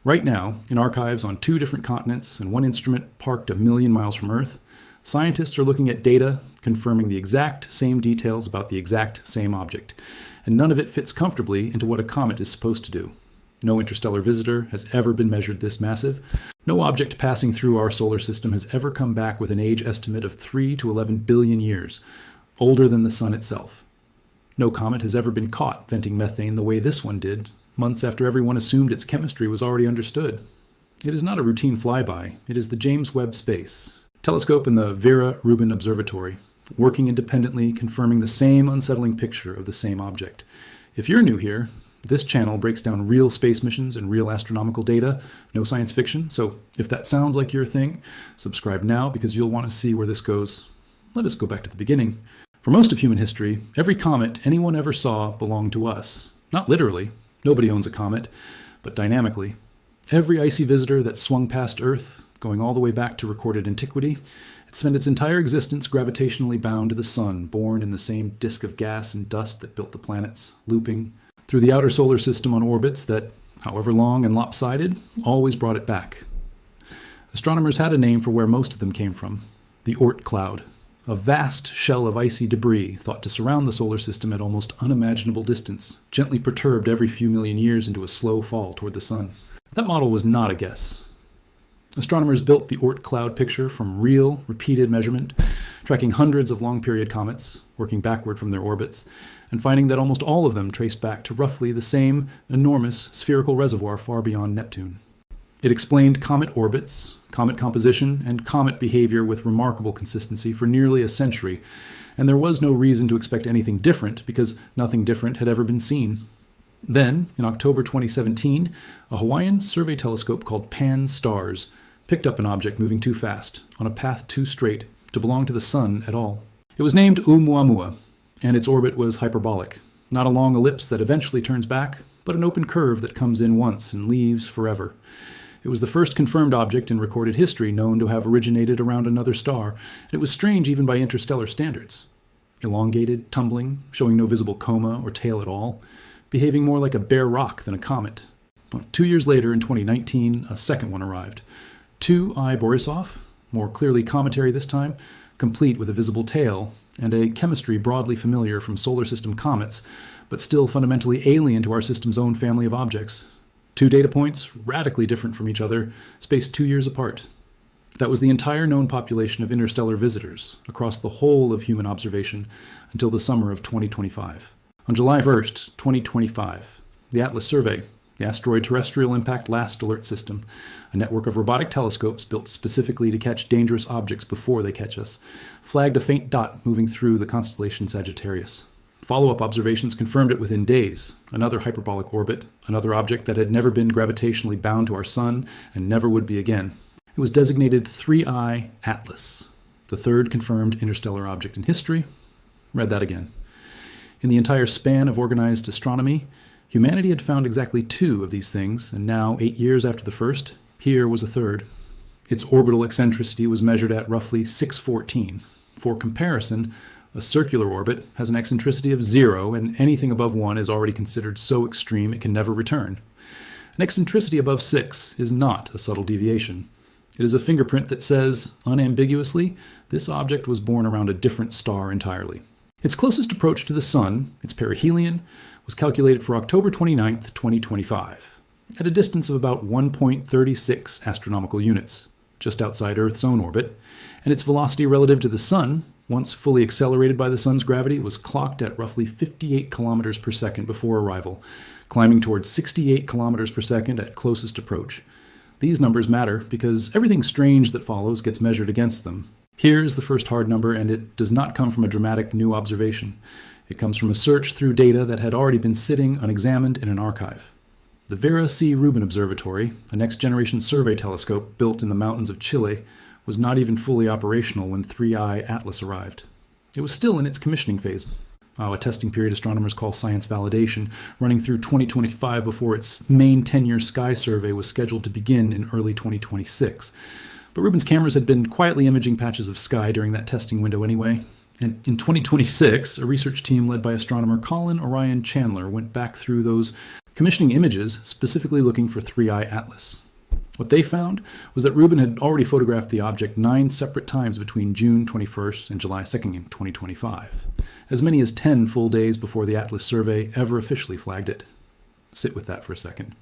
Right now, in archives on 2 different continents and one instrument parked a million miles from Earth, scientists are looking at data confirming the exact same details about the exact same object, and none of it fits comfortably into what a comet is supposed to do. No interstellar visitor has ever been measured this massive. No object passing through our solar system has ever come back with an age estimate of 3 to 11 billion years, older than the Sun itself. No comet has ever been caught venting methane the way this one did, months after everyone assumed its chemistry was already understood. It is not a routine flyby. It is the James Webb Space Telescope and the Vera Rubin Observatory, working independently, confirming the same unsettling picture of the same object. If you're new here, this channel breaks down real space missions and real astronomical data, no science fiction, so if that sounds like your thing, subscribe now because you'll want to see where this goes. Let us go back to the beginning. For most of human history, every comet anyone ever saw belonged to us. Not literally. Nobody owns a comet, but dynamically. Every icy visitor that swung past Earth, going all the way back to recorded antiquity, had spent its entire existence gravitationally bound to the Sun, born in the same disk of gas and dust that built the planets, looping through the outer solar system on orbits that, however long and lopsided, always brought it back. Astronomers had a name for where most of them came from: the Oort cloud, a vast shell of icy debris thought to surround the solar system at almost unimaginable distance, gently perturbed every few million years into a slow fall toward the Sun. That model was not a guess. Astronomers built the Oort cloud picture from real, repeated measurement, tracking hundreds of long-period comets, working backward from their orbits, and finding that almost all of them traced back to roughly the same enormous spherical reservoir far beyond Neptune. It explained comet orbits, comet composition, and comet behavior with remarkable consistency for nearly a century, and there was no reason to expect anything different because nothing different had ever been seen. Then, in October 2017, a Hawaiian survey telescope called Pan-STARRS picked up an object moving too fast, on a path too straight, to belong to the Sun at all. It was named Oumuamua, and its orbit was hyperbolic, not a long ellipse that eventually turns back, but an open curve that comes in once and leaves forever. It was the first confirmed object in recorded history known to have originated around another star, and it was strange even by interstellar standards. Elongated, tumbling, showing no visible coma or tail at all, behaving more like a bare rock than a comet. 2 years later, in 2019, a second one arrived. 2I Borisov, more clearly cometary this time, complete with a visible tail, and a chemistry broadly familiar from solar system comets, but still fundamentally alien to our system's own family of objects. 2 data points, radically different from each other, spaced 2 years apart. That was the entire known population of interstellar visitors across the whole of human observation until the summer of 2025. On July 1st, 2025, the Atlas Survey, the Asteroid Terrestrial Impact Last Alert System, a network of robotic telescopes built specifically to catch dangerous objects before they catch us, flagged a faint dot moving through the constellation Sagittarius. Follow-up observations confirmed it within days. Another hyperbolic orbit, another object that had never been gravitationally bound to our Sun and never would be again. It was designated 3I Atlas, the third confirmed interstellar object in history. Read that again. In the entire span of organized astronomy, humanity had found exactly 2 of these things, and now, 8 years after the first, here was a third. Its orbital eccentricity was measured at roughly 614. For comparison, a circular orbit has an eccentricity of 0, and anything above 1 is already considered so extreme it can never return. An eccentricity above 6 is not a subtle deviation. It is a fingerprint that says, unambiguously, this object was born around a different star entirely. Its closest approach to the Sun, its perihelion, was calculated for October 29, 2025, at a distance of about 1.36 astronomical units, just outside Earth's own orbit, and its velocity relative to the Sun, once fully accelerated by the Sun's gravity, was clocked at roughly 58 kilometers per second before arrival, climbing towards 68 kilometers per second at closest approach. These numbers matter because everything strange that follows gets measured against them. Here is the first hard number, and it does not come from a dramatic new observation. It comes from a search through data that had already been sitting unexamined in an archive. The Vera C. Rubin Observatory, a next-generation survey telescope built in the mountains of Chile, was not even fully operational when 3I Atlas arrived. It was still in its commissioning phase, a testing period astronomers call science validation, running through 2025 before its main 10-year sky survey was scheduled to begin in early 2026. But Rubin's cameras had been quietly imaging patches of sky during that testing window anyway. And in 2026, a research team led by astronomer Colin Orion Chandler went back through those commissioning images specifically looking for 3I Atlas. What they found was that Rubin had already photographed the object 9 separate times between June 21st and July 2nd, 2025, as many as 10 full days before the Atlas survey ever officially flagged it. Sit with that for a second.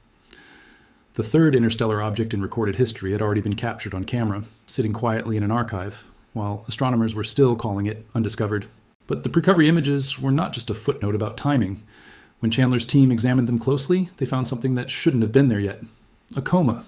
The third interstellar object in recorded history had already been captured on camera, sitting quietly in an archive, while astronomers were still calling it undiscovered. But the recovery images were not just a footnote about timing. When Chandler's team examined them closely, they found something that shouldn't have been there yet. A coma.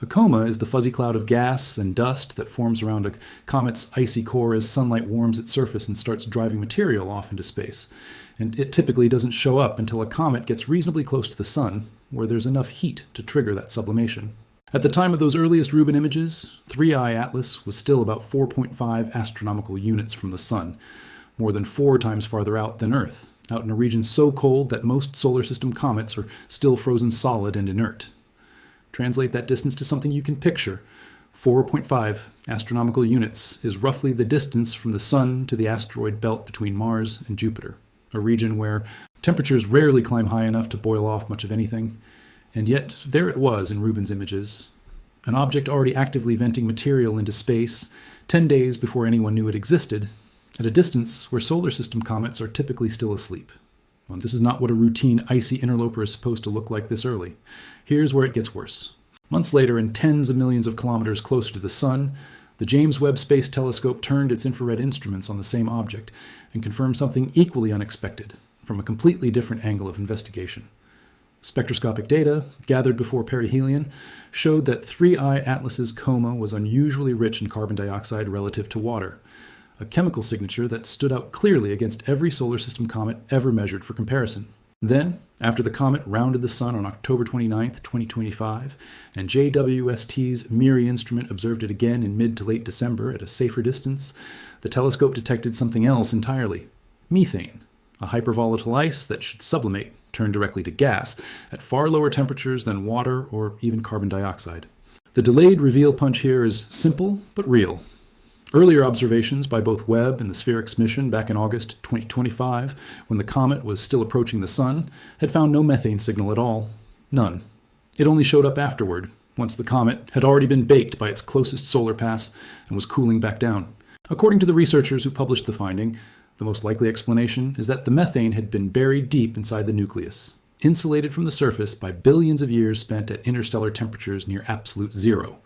A coma is the fuzzy cloud of gas and dust that forms around a comet's icy core as sunlight warms its surface and starts driving material off into space. And it typically doesn't show up until a comet gets reasonably close to the sun, where there's enough heat to trigger that sublimation. At the time of those earliest Rubin images, 3I Atlas was still about 4.5 astronomical units from the sun, more than 4 times farther out than Earth, out in a region so cold that most solar system comets are still frozen solid and inert. Translate that distance to something you can picture. 4.5 astronomical units is roughly the distance from the Sun to the asteroid belt between Mars and Jupiter, a region where temperatures rarely climb high enough to boil off much of anything. And yet, there it was in Rubin's images, an object already actively venting material into space 10 days before anyone knew it existed, at a distance where solar system comets are typically still asleep. Well, this is not what a routine icy interloper is supposed to look like this early. Here's where it gets worse. Months later, and tens of millions of kilometers closer to the Sun, the James Webb Space Telescope turned its infrared instruments on the same object and confirmed something equally unexpected from a completely different angle of investigation. Spectroscopic data, gathered before perihelion, showed that 3I Atlas's coma was unusually rich in carbon dioxide relative to water, a chemical signature that stood out clearly against every solar system comet ever measured for comparison. Then, after the comet rounded the Sun on October 29, 2025, and JWST's MIRI instrument observed it again in mid to late December at a safer distance, the telescope detected something else entirely: methane, a hypervolatile ice that should sublimate, turn directly to gas, at far lower temperatures than water or even carbon dioxide. The delayed reveal punch here is simple but real. Earlier observations by both Webb and the Spherix mission back in August 2025, when the comet was still approaching the Sun, had found no methane signal at all. None. It only showed up afterward, once the comet had already been baked by its closest solar pass and was cooling back down. According to the researchers who published the finding, the most likely explanation is that the methane had been buried deep inside the nucleus, insulated from the surface by billions of years spent at interstellar temperatures near absolute zero,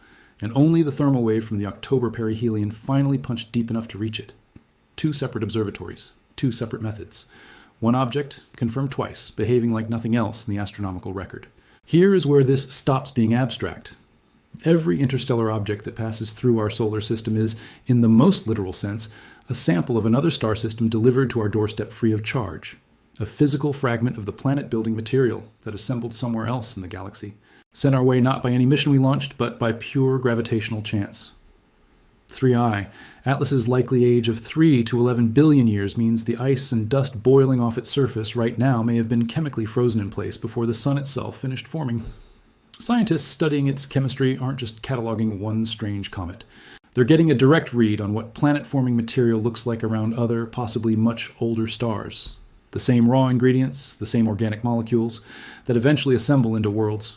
and only the thermal wave from the October perihelion finally punched deep enough to reach it. 2 separate observatories, 2 separate methods. One object confirmed twice, behaving like nothing else in the astronomical record. Here is where this stops being abstract. Every interstellar object that passes through our solar system is, in the most literal sense, a sample of another star system delivered to our doorstep free of charge, a physical fragment of the planet-building material that assembled somewhere else in the galaxy, sent our way not by any mission we launched, but by pure gravitational chance. 3I, Atlas's likely age of 3 to 11 billion years means the ice and dust boiling off its surface right now may have been chemically frozen in place before the Sun itself finished forming. Scientists studying its chemistry aren't just cataloging one strange comet. They're getting a direct read on what planet-forming material looks like around other, possibly much older stars. The same raw ingredients, the same organic molecules, that eventually assemble into worlds.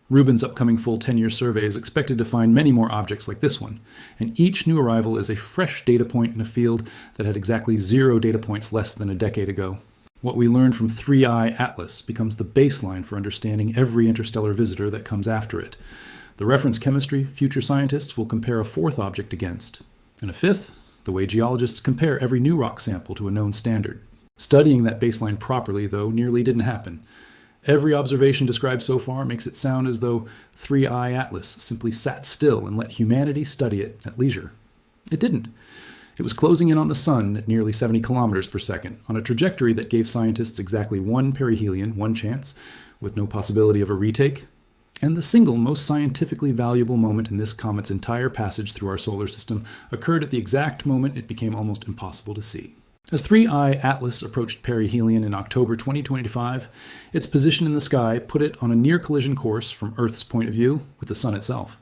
Rubin's upcoming full 10-year survey is expected to find many more objects like this one, and each new arrival is a fresh data point in a field that had exactly 0 data points less than a decade ago. What we learned from 3I Atlas becomes the baseline for understanding every interstellar visitor that comes after it. The reference chemistry future scientists will compare a 4th object against, and a 5th, the way geologists compare every new rock sample to a known standard. Studying that baseline properly, though, nearly didn't happen. Every observation described so far makes it sound as though 3I Atlas simply sat still and let humanity study it at leisure. It didn't. It was closing in on the Sun at nearly 70 kilometers per second, on a trajectory that gave scientists exactly 1 perihelion, 1 chance, with no possibility of a retake, and the single most scientifically valuable moment in this comet's entire passage through our solar system occurred at the exact moment it became almost impossible to see. As 3I Atlas approached perihelion in October 2025, its position in the sky put it on a near-collision course from Earth's point of view with the Sun itself.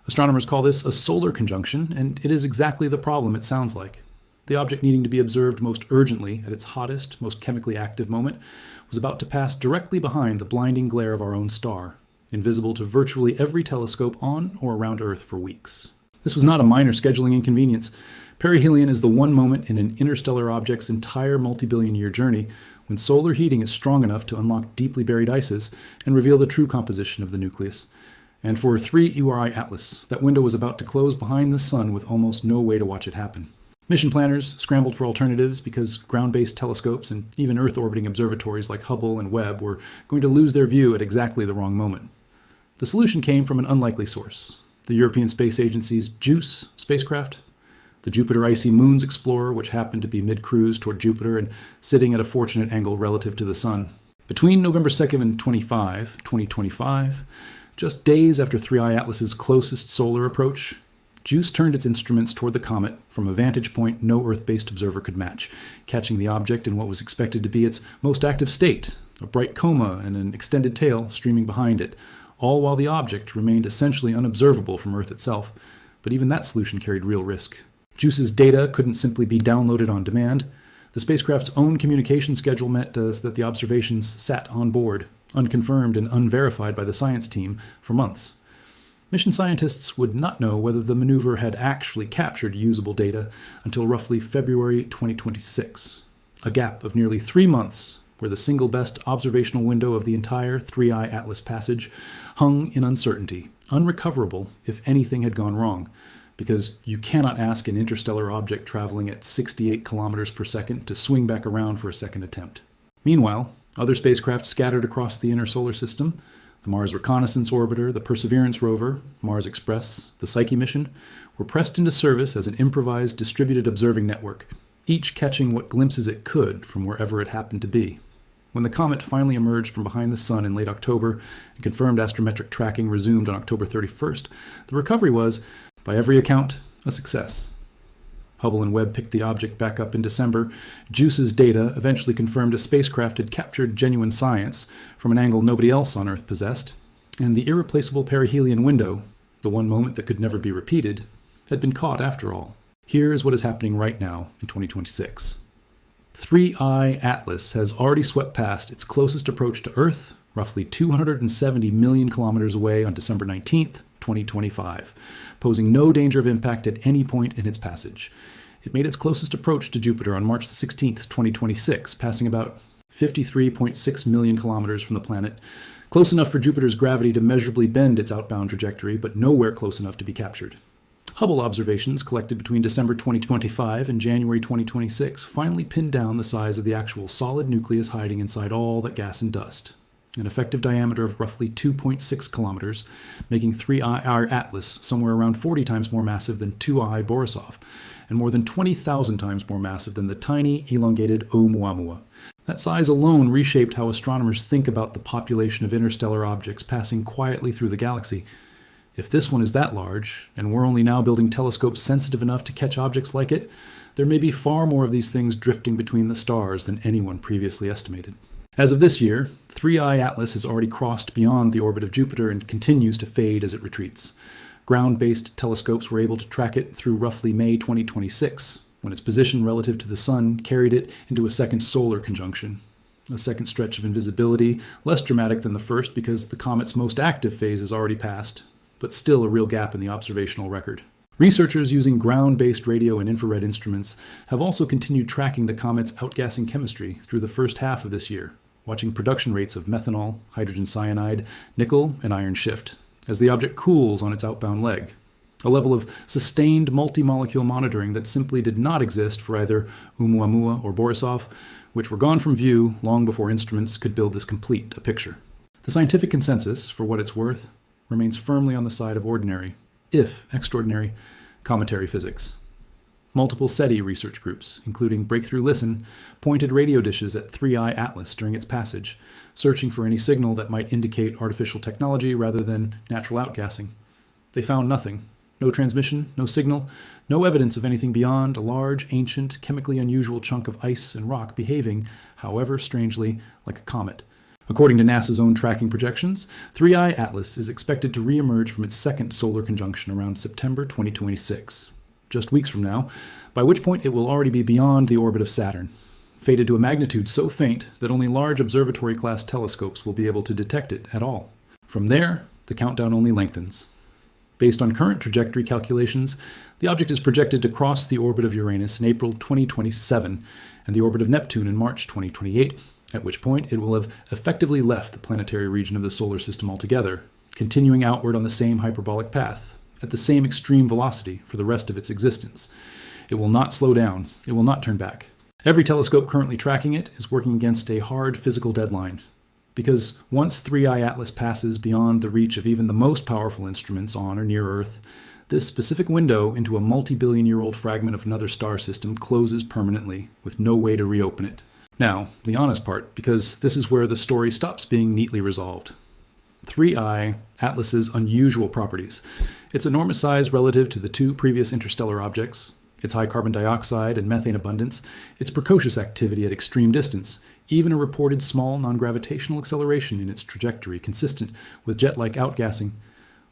Astronomers call this a solar conjunction, and it is exactly the problem it sounds like. The object needing to be observed most urgently at its hottest, most chemically active moment was about to pass directly behind the blinding glare of our own star, invisible to virtually every telescope on or around Earth for weeks. This was not a minor scheduling inconvenience. Perihelion is the one moment in an interstellar object's entire multi-billion-year journey when solar heating is strong enough to unlock deeply buried ices and reveal the true composition of the nucleus. And for 3 URI Atlas, that window was about to close behind the sun with almost no way to watch it happen. Mission planners scrambled for alternatives because ground-based telescopes and even Earth-orbiting observatories like Hubble and Webb were going to lose their view at exactly the wrong moment. The solution came from an unlikely source: the European Space Agency's JUICE spacecraft, the Jupiter Icy Moons Explorer, which happened to be mid-cruise toward Jupiter and sitting at a fortunate angle relative to the Sun. Between November 2nd and 2025, just days after 3I Atlas's closest solar approach, JUICE turned its instruments toward the comet from a vantage point no Earth-based observer could match, catching the object in what was expected to be its most active state, a bright coma and an extended tail streaming behind it, all while the object remained essentially unobservable from Earth itself. But even that solution carried real risk. JUICE's data couldn't simply be downloaded on demand. The spacecraft's own communication schedule meant that the observations sat on board, unconfirmed and unverified by the science team, for months. Mission scientists would not know whether the maneuver had actually captured usable data until roughly February 2026, a gap of nearly 3 months where the single best observational window of the entire 3I Atlas passage hung in uncertainty, unrecoverable if anything had gone wrong, because you cannot ask an interstellar object traveling at 68 kilometers per second to swing back around for a second attempt. Meanwhile, other spacecraft scattered across the inner solar system, the Mars Reconnaissance Orbiter, the Perseverance rover, Mars Express, the Psyche mission, were pressed into service as an improvised distributed observing network, each catching what glimpses it could from wherever it happened to be. When the comet finally emerged from behind the sun in late October and confirmed astrometric tracking resumed on October 31st, the recovery was, by every account, a success. Hubble and Webb picked the object back up in December. JUICE's data eventually confirmed a spacecraft had captured genuine science from an angle nobody else on Earth possessed, and the irreplaceable perihelion window, the one moment that could never be repeated, had been caught after all. Here is what is happening right now in 2026. 3I Atlas has already swept past its closest approach to Earth, roughly 270 million kilometers away on December 19th, 2025, posing no danger of impact at any point in its passage. It made its closest approach to Jupiter on March 16th, 2026, passing about 53.6 million kilometers from the planet, close enough for Jupiter's gravity to measurably bend its outbound trajectory, but nowhere close enough to be captured. Hubble observations collected between December 2025 and January 2026 finally pinned down the size of the actual solid nucleus hiding inside all that gas and dust, an effective diameter of roughly 2.6 kilometers, making 3I Atlas somewhere around 40 times more massive than 2I Borisov, and more than 20,000 times more massive than the tiny, elongated Oumuamua. That size alone reshaped how astronomers think about the population of interstellar objects passing quietly through the galaxy. If this one is that large, and we're only now building telescopes sensitive enough to catch objects like it, there may be far more of these things drifting between the stars than anyone previously estimated. As of this year, 3I Atlas has already crossed beyond the orbit of Jupiter and continues to fade as it retreats. Ground-based telescopes were able to track it through roughly May 2026, when its position relative to the Sun carried it into a second solar conjunction. A second stretch of invisibility, less dramatic than the first because the comet's most active phase is already passed, but still a real gap in the observational record. Researchers using ground-based radio and infrared instruments have also continued tracking the comet's outgassing chemistry through the first half of this year, watching production rates of methanol, hydrogen cyanide, nickel, and iron shift as the object cools on its outbound leg, a level of sustained multi-molecule monitoring that simply did not exist for either Oumuamua or Borisov, which were gone from view long before instruments could build this complete a picture. The scientific consensus, for what it's worth, remains firmly on the side of ordinary, if extraordinary, cometary physics. Multiple SETI research groups, including Breakthrough Listen, pointed radio dishes at 3I Atlas during its passage, searching for any signal that might indicate artificial technology rather than natural outgassing. They found nothing. No transmission, no signal, no evidence of anything beyond a large, ancient, chemically unusual chunk of ice and rock behaving, however strangely, like a comet. According to NASA's own tracking projections, 3I Atlas is expected to re-emerge from its second solar conjunction around September 2026. just weeks from now, by which point it will already be beyond the orbit of Saturn, faded to a magnitude so faint that only large observatory-class telescopes will be able to detect it at all. From there, the countdown only lengthens. Based on current trajectory calculations, the object is projected to cross the orbit of Uranus in April 2027 and the orbit of Neptune in March 2028, at which point it will have effectively left the planetary region of the solar system altogether, continuing outward on the same hyperbolic path, at the same extreme velocity for the rest of its existence. It will not slow down. It will not turn back. Every telescope currently tracking it is working against a hard physical deadline, because once 3I Atlas passes beyond the reach of even the most powerful instruments on or near Earth, this specific window into a multi-billion-year-old fragment of another star system closes permanently, with no way to reopen it. Now, the honest part, because this is where the story stops being neatly resolved. 3I Atlas's unusual properties: its enormous size relative to the two previous interstellar objects, its high carbon dioxide and methane abundance, its precocious activity at extreme distance, even a reported small non-gravitational acceleration in its trajectory consistent with jet-like outgassing,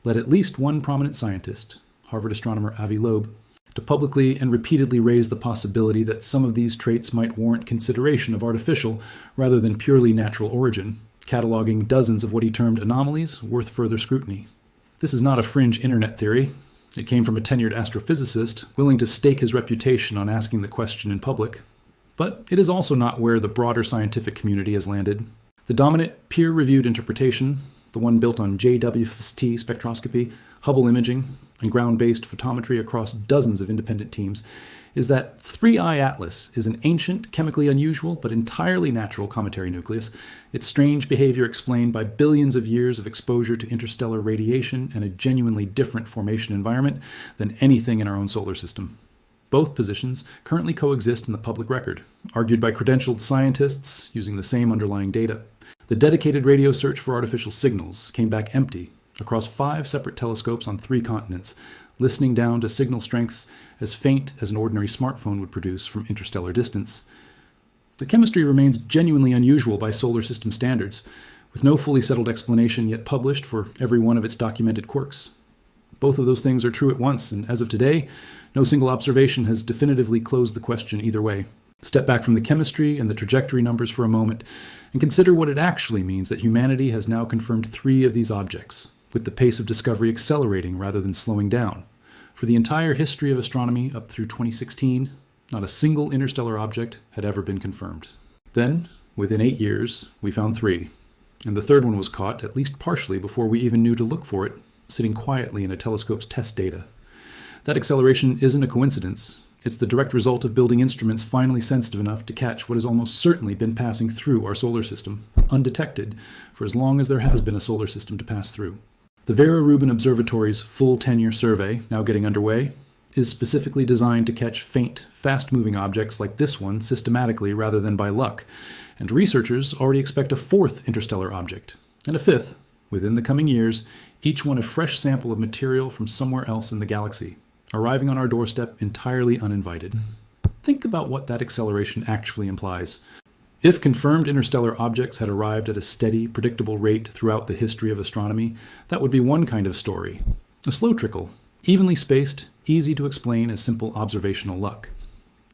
led at least one prominent scientist, Harvard astronomer Avi Loeb, to publicly and repeatedly raise the possibility that some of these traits might warrant consideration of artificial rather than purely natural origin, cataloging dozens of what he termed anomalies worth further scrutiny. This is not a fringe internet theory. It came from a tenured astrophysicist willing to stake his reputation on asking the question in public. But it is also not where the broader scientific community has landed. The dominant peer-reviewed interpretation, the one built on JWST spectroscopy, Hubble imaging, and ground-based photometry across dozens of independent teams, is that 3I Atlas is an ancient, chemically unusual, but entirely natural cometary nucleus, its strange behavior explained by billions of years of exposure to interstellar radiation and a genuinely different formation environment than anything in our own solar system. Both positions currently coexist in the public record, argued by credentialed scientists using the same underlying data. The dedicated radio search for artificial signals came back empty across 5 separate telescopes on 3 continents, listening down to signal strengths as faint as an ordinary smartphone would produce from interstellar distance. The chemistry remains genuinely unusual by solar system standards, with no fully settled explanation yet published for every one of its documented quirks. Both of those things are true at once, and as of today, no single observation has definitively closed the question either way. Step back from the chemistry and the trajectory numbers for a moment, and consider what it actually means that humanity has now confirmed 3 of these objects, with the pace of discovery accelerating rather than slowing down. For the entire history of astronomy up through 2016, not a single interstellar object had ever been confirmed. Then, within 8 years, we found 3, and the third one was caught, at least partially, before we even knew to look for it, sitting quietly in a telescope's test data. That acceleration isn't a coincidence. It's the direct result of building instruments finally sensitive enough to catch what has almost certainly been passing through our solar system, undetected, for as long as there has been a solar system to pass through. The Vera Rubin Observatory's full 10-year survey, now getting underway, is specifically designed to catch faint, fast-moving objects like this one systematically rather than by luck, and researchers already expect a 4th interstellar object, and a 5th, within the coming years, each one a fresh sample of material from somewhere else in the galaxy, arriving on our doorstep entirely uninvited. Think about what that acceleration actually implies. If confirmed interstellar objects had arrived at a steady, predictable rate throughout the history of astronomy, that would be one kind of story. A slow trickle, evenly spaced, easy to explain as simple observational luck.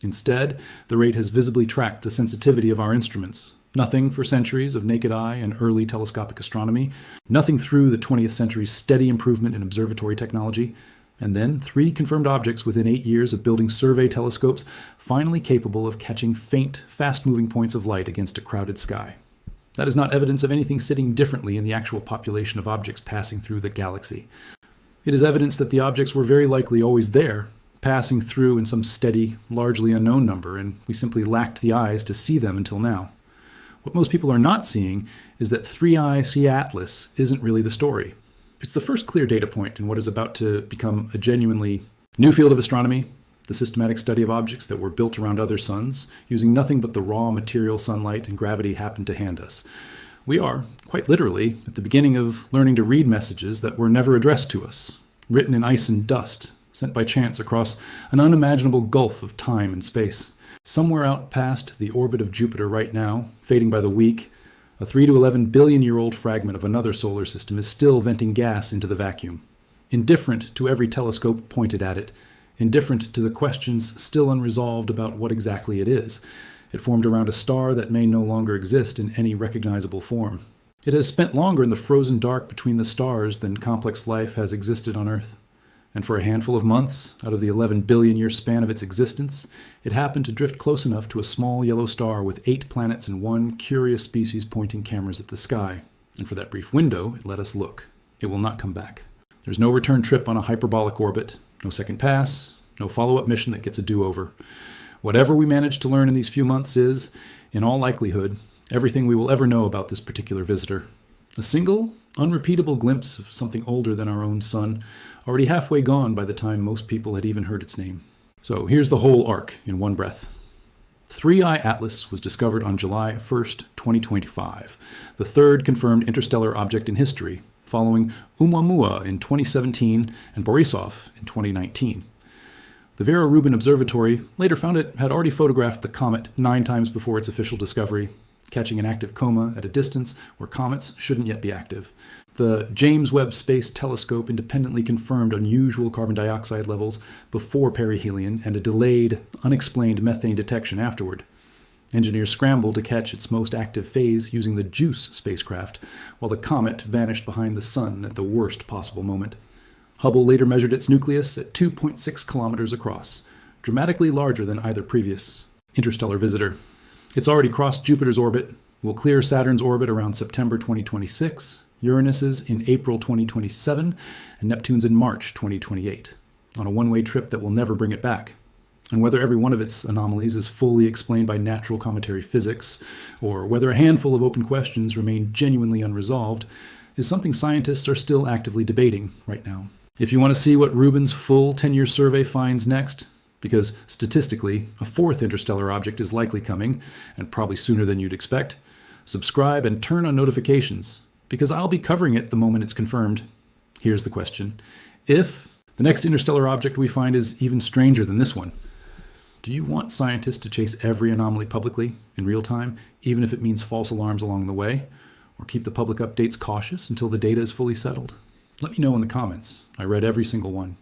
Instead, the rate has visibly tracked the sensitivity of our instruments. Nothing for centuries of naked eye and early telescopic astronomy, nothing through the 20th century's steady improvement in observatory technology, and then 3 confirmed objects within 8 years of building survey telescopes finally capable of catching faint, fast-moving points of light against a crowded sky. That is not evidence of anything sitting differently in the actual population of objects passing through the galaxy. It is evidence that the objects were very likely always there, passing through in some steady, largely unknown number, and we simply lacked the eyes to see them until now. What most people are not seeing is that 3I C Atlas isn't really the story. It's the first clear data point in what is about to become a genuinely new field of astronomy, the systematic study of objects that were built around other suns, using nothing but the raw material sunlight and gravity happened to hand us. We are, quite literally, at the beginning of learning to read messages that were never addressed to us, written in ice and dust, sent by chance across an unimaginable gulf of time and space. Somewhere out past the orbit of Jupiter right now, fading by the week, a 3 to 11 billion-year-old fragment of another solar system is still venting gas into the vacuum. Indifferent to every telescope pointed at it, indifferent to the questions still unresolved about what exactly it is. It formed around a star that may no longer exist in any recognizable form. It has spent longer in the frozen dark between the stars than complex life has existed on Earth. And for a handful of months, out of the 11 billion year span of its existence, it happened to drift close enough to a small yellow star with 8 planets and 1 curious species pointing cameras at the sky. And for that brief window, it let us look. It will not come back. There's no return trip on a hyperbolic orbit, no second pass, no follow-up mission that gets a do-over. Whatever we manage to learn in these few months is, in all likelihood, everything we will ever know about this particular visitor. A single, unrepeatable glimpse of something older than our own sun, already halfway gone by the time most people had even heard its name. So here's the whole arc in one breath. 3I Atlas was discovered on July 1st, 2025, the third confirmed interstellar object in history, following Oumuamua in 2017 and Borisov in 2019. The Vera Rubin Observatory later found it had already photographed the comet 9 times before its official discovery, catching an active coma at a distance where comets shouldn't yet be active. The James Webb Space Telescope independently confirmed unusual carbon dioxide levels before perihelion and a delayed, unexplained methane detection afterward. Engineers scrambled to catch its most active phase using the JUICE spacecraft, while the comet vanished behind the sun at the worst possible moment. Hubble later measured its nucleus at 2.6 kilometers across, dramatically larger than either previous interstellar visitor. It's already crossed Jupiter's orbit, will clear Saturn's orbit around September 2026, Uranus's in April 2027, and Neptune's in March 2028, on a one-way trip that will never bring it back. And whether every one of its anomalies is fully explained by natural cometary physics, or whether a handful of open questions remain genuinely unresolved, is something scientists are still actively debating right now. If you want to see what Rubin's full 10-year survey finds next, because statistically, a 4th interstellar object is likely coming, and probably sooner than you'd expect, subscribe and turn on notifications, because I'll be covering it the moment it's confirmed. Here's the question. If the next interstellar object we find is even stranger than this one, do you want scientists to chase every anomaly publicly, in real time, even if it means false alarms along the way, or keep the public updates cautious until the data is fully settled? Let me know in the comments. I read every single one.